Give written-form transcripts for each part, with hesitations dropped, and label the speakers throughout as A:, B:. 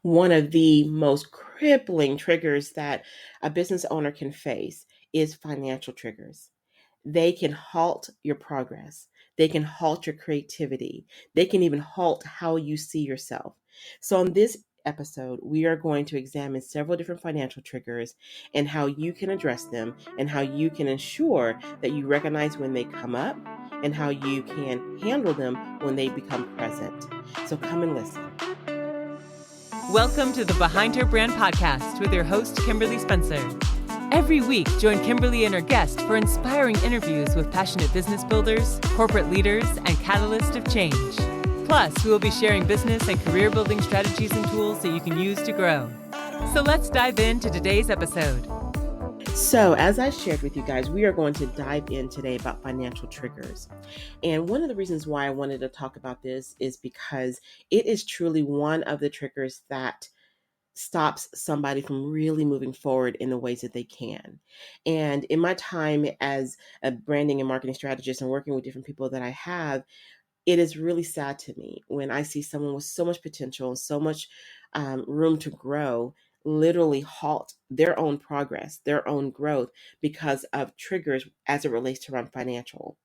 A: One of the most crippling triggers that a business owner can face is financial triggers. They can halt your progress. They can halt your creativity. They can even halt how you see yourself. So, in this episode, we are going to examine several different financial triggers and how you can address them and how you can ensure that you recognize when they come up and how you can handle them when they become present. So, come and listen.
B: Welcome to the Behind Her Brand podcast with your host, Kimberly Spencer. Every week, join Kimberly and her guest for inspiring interviews with passionate business builders, corporate leaders, and catalysts of change. Plus, we will be sharing business and career building strategies and tools that you can use to grow. So let's dive into today's episode.
A: So, as I shared with you guys, we are going to dive in today about financial triggers. And one of the reasons why I wanted to talk about this is because it is truly one of the triggers that stops somebody from really moving forward in the ways that they can. And in my time as a branding and marketing strategist and working with different people that I have, it is really sad to me when I see someone with so much potential and so much room to grow literally halt their own progress, their own growth because of triggers as it relates to around financial.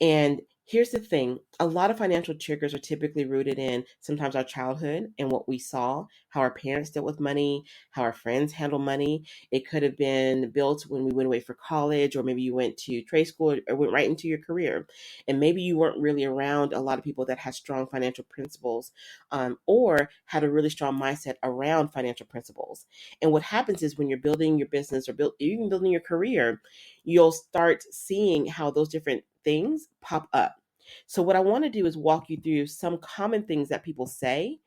A: And here's the thing, a lot of financial triggers are typically rooted in sometimes our childhood and what we saw, how our parents dealt with money, how our friends handle money. It could have been built when we went away for college, or maybe you went to trade school or went right into your career. And maybe you weren't really around a lot of people that had strong financial principles, or had a really strong mindset around financial principles. And what happens is when you're building your business or even building your career, you'll start seeing how those different things pop up. So, what I want to do is walk you through some common things that people say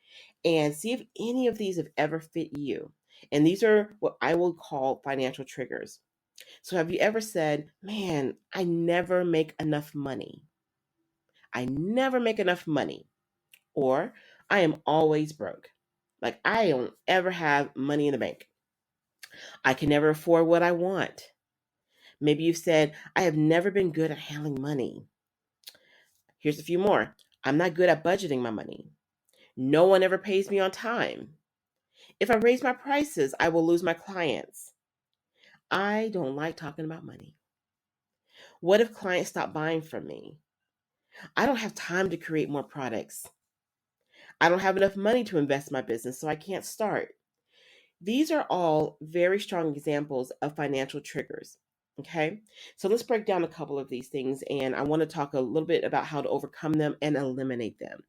A: and see if any of these have ever fit you. And these are what I will call financial triggers. So, have you ever said, man, I never make enough money? I never make enough money. Or I am always broke. Like, I don't ever have money in the bank. I can never afford what I want. Maybe you've said, I have never been good at handling money. Here's a few more. I'm not good at budgeting my money. No one ever pays me on time. If I raise my prices, I will lose my clients. I don't like talking about money. What if clients stop buying from me? I don't have time to create more products. I don't have enough money to invest in my business, so I can't start. These are all very strong examples of financial triggers. Okay, so let's break down a couple of these things, and I want to talk a little bit about how to overcome them and eliminate them.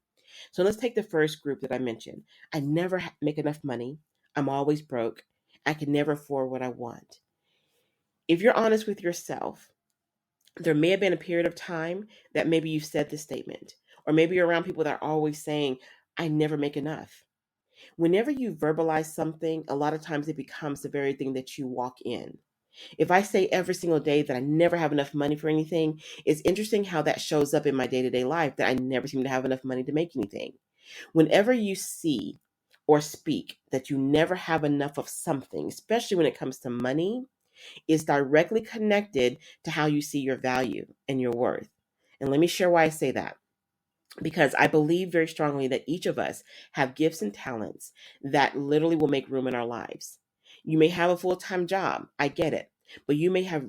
A: So let's take the first group that I mentioned. I never make enough money. I'm always broke. I can never afford what I want. If you're honest with yourself, there may have been a period of time that maybe you've said this statement, or maybe you're around people that are always saying, I never make enough. Whenever you verbalize something, a lot of times it becomes the very thing that you walk in. If I say every single day that I never have enough money for anything, it's interesting how that shows up in my day-to-day life, that I never seem to have enough money to make anything. Whenever you see or speak that you never have enough of something, especially when it comes to money, is directly connected to how you see your value and your worth. And let me share why I say that. Because I believe very strongly that each of us have gifts and talents that literally will make room in our lives. You may have a full-time job, I get it, but you may have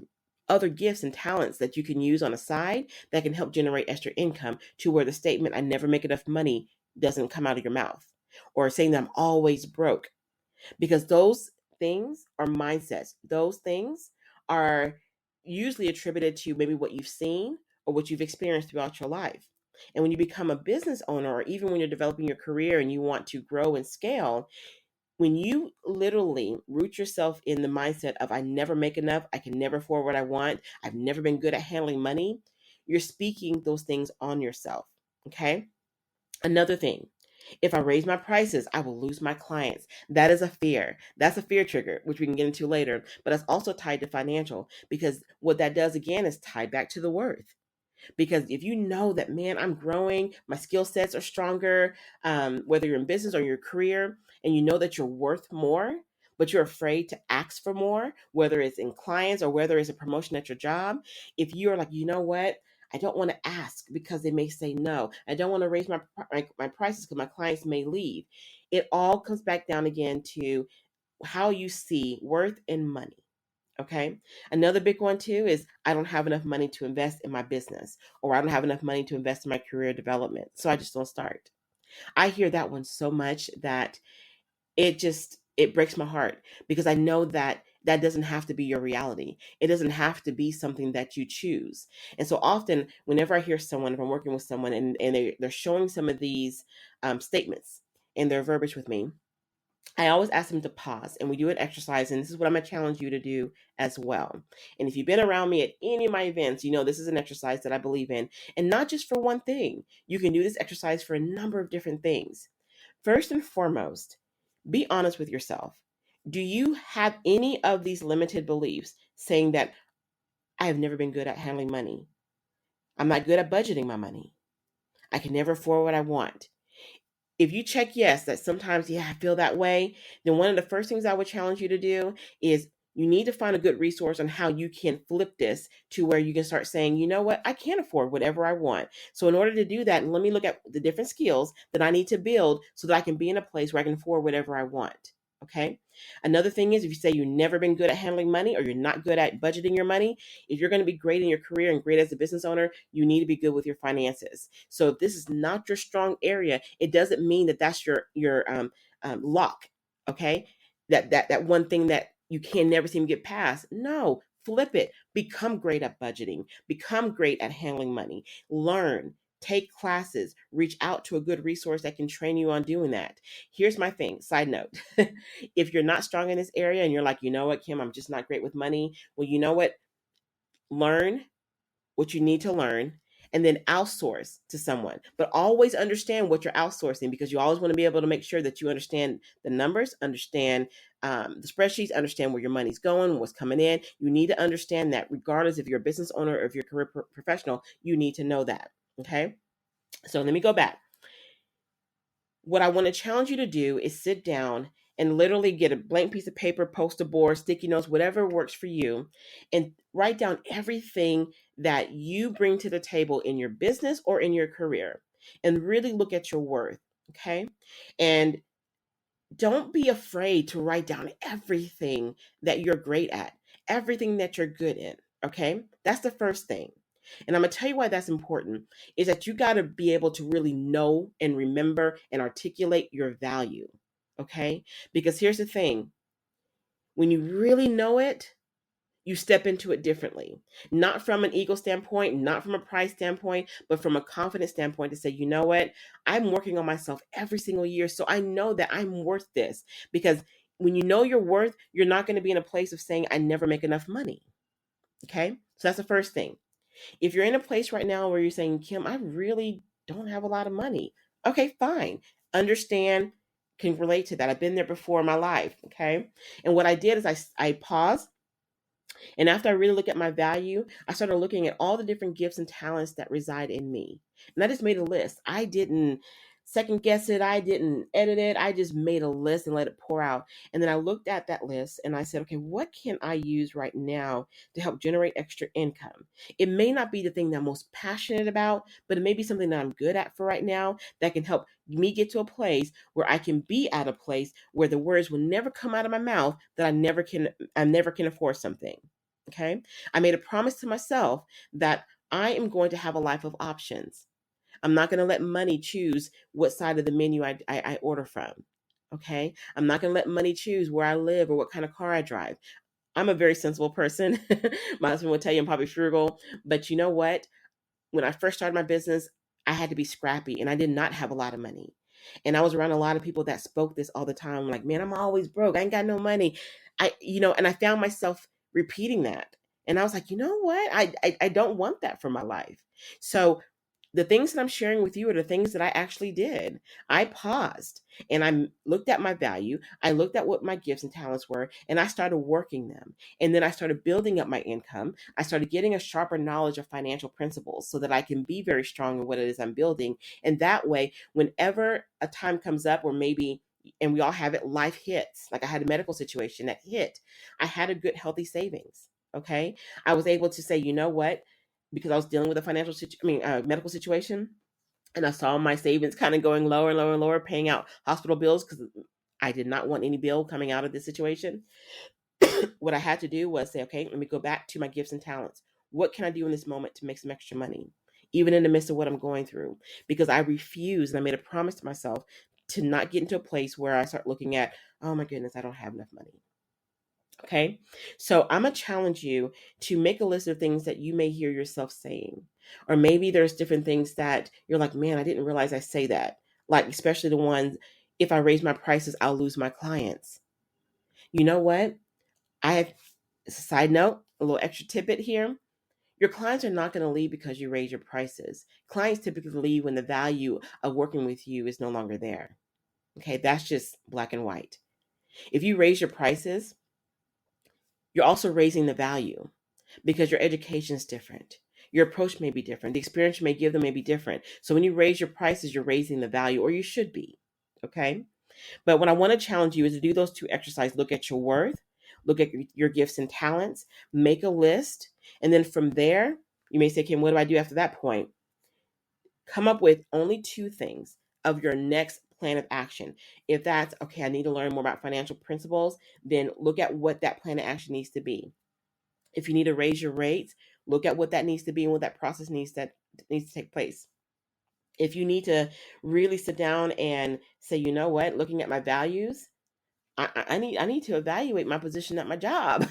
A: other gifts and talents that you can use on the side that can help generate extra income to where the statement, I never make enough money, doesn't come out of your mouth. Or saying that I'm always broke. Because those things are mindsets. Those things are usually attributed to maybe what you've seen or what you've experienced throughout your life. And when you become a business owner, or even when you're developing your career and you want to grow and scale, when you literally root yourself in the mindset of I never make enough, I can never afford what I want, I've never been good at handling money, you're speaking those things on yourself. Okay? Another thing, if I raise my prices, I will lose my clients. That is a fear. That's a fear trigger, which we can get into later, but it's also tied to financial, because what that does again is tied back to the worth. Because if you know that, man, I'm growing, my skill sets are stronger, whether you're in business or your career, and you know that you're worth more, but you're afraid to ask for more, whether it's in clients or whether it's a promotion at your job, if you're like, you know what? I don't want to ask because they may say no. I don't want to raise my prices because my clients may leave. it all comes back down again to how you see worth and money. Okay. Another big one too is I don't have enough money to invest in my business, or I don't have enough money to invest in my career development. So I just don't start. I hear that one so much that it breaks my heart, because I know that that doesn't have to be your reality. It doesn't have to be something that you choose. And so often, whenever I hear someone, if I'm working with someone and they're showing some of these statements and their verbiage with me, I always ask them to pause, and we do an exercise. And this is what I'm going to challenge you to do as well. And if you've been around me at any of my events, you know this is an exercise that I believe in, and not just for one thing. You can do this exercise for a number of different things. First and foremost, be honest with yourself. Do you have any of these limited beliefs saying that I have never been good at handling money? I'm not good at budgeting my money. I can never afford what I want. If you check yes, that sometimes, yeah, I feel that way, then one of the first things I would challenge you to do is you need to find a good resource on how you can flip this to where you can start saying, you know what, I can afford whatever I want. So in order to do that, let me look at the different skills that I need to build so that I can be in a place where I can afford whatever I want. Okay. Another thing is, if you say you've never been good at handling money, or you're not good at budgeting your money, if you're going to be great in your career and great as a business owner, you need to be good with your finances. So if this is not your strong area, it doesn't mean that that's your lock. Okay. That one thing that you can never seem to get past. No, flip it. Become great at budgeting. Become great at handling money. Learn. Take classes, reach out to a good resource that can train you on doing that. Here's my thing, side note. If you're not strong in this area and you're like, you know what, Kim, I'm just not great with money. Well, you know what? Learn what you need to learn, and then outsource to someone. But always understand what you're outsourcing, because you always want to be able to make sure that you understand the numbers, understand the spreadsheets, understand where your money's going, what's coming in. You need to understand that regardless if you're a business owner or if you're a career professional, you need to know that. Okay. So let me go back. What I want to challenge you to do is sit down and literally get a blank piece of paper, poster board, sticky notes, whatever works for you, and write down everything that you bring to the table in your business or in your career, and really look at your worth. Okay. And don't be afraid to write down everything that you're great at, everything that you're good in. Okay. That's the first thing. And I'm going to tell you why that's important, is that you got to be able to really know and remember and articulate your value. Okay. Because here's the thing, when you really know it, you step into it differently, not from an ego standpoint, not from a price standpoint, but from a confidence standpoint, to say, you know what, I'm working on myself every single year. So I know that I'm worth this, because when you know your worth, you're not going to be in a place of saying, I never make enough money. Okay. So that's the first thing. If you're in a place right now where you're saying, Kim, I really don't have a lot of money. Okay, fine. Understand, can relate to that. I've been there before in my life. Okay. And what I did is I paused. And after I really look at my value, I started looking at all the different gifts and talents that reside in me. And I just made a list. I didn't second guess it. I didn't edit it. I just made a list and let it pour out. And then I looked at that list and I said, okay, what can I use right now to help generate extra income? It may not be the thing that I'm most passionate about, but it may be something that I'm good at for right now that can help me get to a place where I can be at a place where the words will never come out of my mouth that I never can afford something. Okay. I made a promise to myself that I am going to have a life of options. I'm not going to let money choose what side of the menu I order from. Okay. I'm not going to let money choose where I live or what kind of car I drive. I'm a very sensible person. My husband would tell you I'm probably frugal, but you know what? When I first started my business, I had to be scrappy and I did not have a lot of money. And I was around a lot of people that spoke this all the time. Like, man, I'm always broke. I ain't got no money. And I found myself repeating that. And I was like, you know what? I don't want that for my life. So the things that I'm sharing with you are the things that I actually did. I paused and I looked at my value. I looked at what my gifts and talents were, and I started working them. And then I started building up my income. I started getting a sharper knowledge of financial principles so that I can be very strong in what it is I'm building. And that way, whenever a time comes up where maybe, and we all have it, life hits, like I had a medical situation that hit, I had a good, healthy savings. Okay. I was able to say, you know what? Because I was dealing with a medical situation, And I saw my savings kind of going lower and lower and lower, paying out hospital bills because I did not want any bill coming out of this situation. What I had to do was say, okay, let me go back to my gifts and talents. What can I do in this moment to make some extra money, even in the midst of what I'm going through? Because I refused, and I made a promise to myself to not get into a place where I start looking at, oh my goodness, I don't have enough money. Okay, so I'm going to challenge you to make a list of things that you may hear yourself saying. Or maybe there's different things that you're like, man, I didn't realize I say that. Like, especially the ones, if I raise my prices, I'll lose my clients. You know what? I have a side note, a little extra tidbit here. Your clients are not going to leave because you raise your prices. Clients typically leave when the value of working with you is no longer there. Okay, that's just black and white. If you raise your prices, you're also raising the value because your education is different. Your approach may be different. The experience you may give them may be different. So when you raise your prices, you're raising the value, or you should be. Okay. But what I want to challenge you is to do those two exercises. Look at your worth, look at your gifts and talents, make a list. And then from there, you may say, Kim, what do I do after that point? Come up with only 2 things of your next plan of action. If that's, okay, I need to learn more about financial principles, then look at what that plan of action needs to be. If you need to raise your rates, look at what that needs to be and what that process needs to take place. If you need to really sit down and say, you know what, looking at my values, I need to evaluate my position at my job,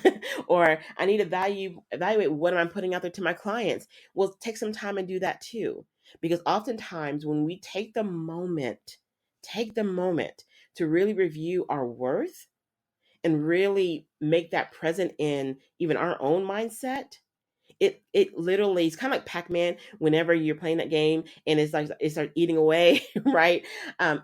A: or I need to evaluate what am I putting out there to my clients. Well, take some time and do that too, because oftentimes when we take the moment to really review our worth and really make that present in even our own mindset, it literally, it's kind of like Pac-Man whenever you're playing that game and it's like it starts eating away, right?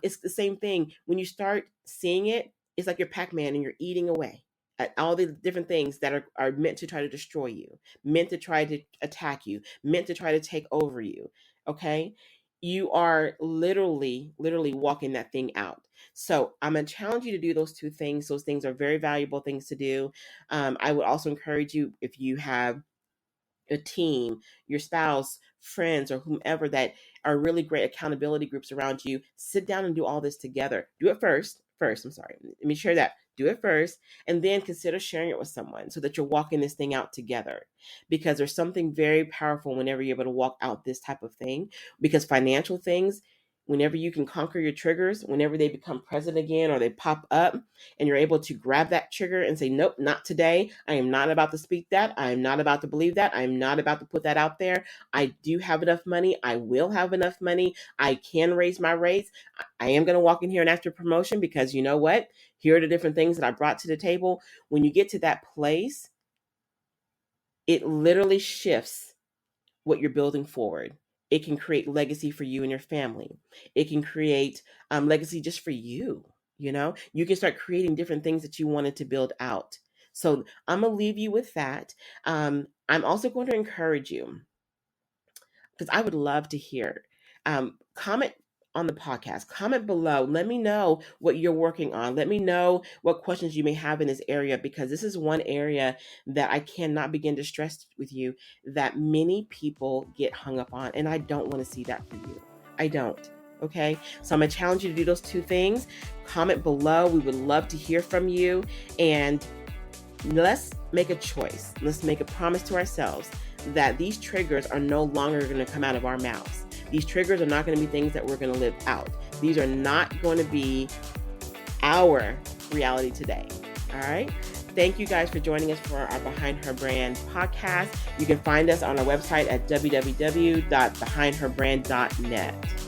A: It's the same thing. When you start seeing it, it's like you're Pac-Man and you're eating away at all the different things that are meant to try to destroy you, meant to try to attack you, meant to try to take over you. Okay? You are literally walking that thing out. So I'm going to challenge you to do those 2 things. Those things are very valuable things to do. I would also encourage you, if you have a team, your spouse, friends, or whomever that are really great accountability groups around you, sit down and do all this together. Do it first. I'm sorry. Let me share that. Do it first, and then consider sharing it with someone so that you're walking this thing out together. Because there's something very powerful whenever you're able to walk out this type of thing. Because financial things, whenever you can conquer your triggers, whenever they become present again or they pop up, and you're able to grab that trigger and say, nope, not today. I am not about to speak that. I am not about to believe that. I am not about to put that out there. I do have enough money. I will have enough money. I can raise my rates. I am going to walk in here and ask for promotion because you know what? Here are the different things that I brought to the table. When you get to that place, it literally shifts what you're building forward. It can create legacy for you and your family. It can create legacy just for you. You know, you can start creating different things that you wanted to build out. So I'm going to leave you with that. I'm also going to encourage you, because I would love to hear. Comment on the podcast. Comment below. Let me know what you're working on. Let me know what questions you may have in this area, because this is one area that I cannot begin to stress with you that many people get hung up on. And I don't want to see that for you. I don't. Okay. So I'm going to challenge you to do those 2 things. Comment below. We would love to hear from you. And let's make a choice. Let's make a promise to ourselves that these triggers are no longer going to come out of our mouths. These triggers are not going to be things that we're going to live out. These are not going to be our reality today. All right. Thank you guys for joining us for our Behind Her Brand podcast. You can find us on our website at www.behindherbrand.net.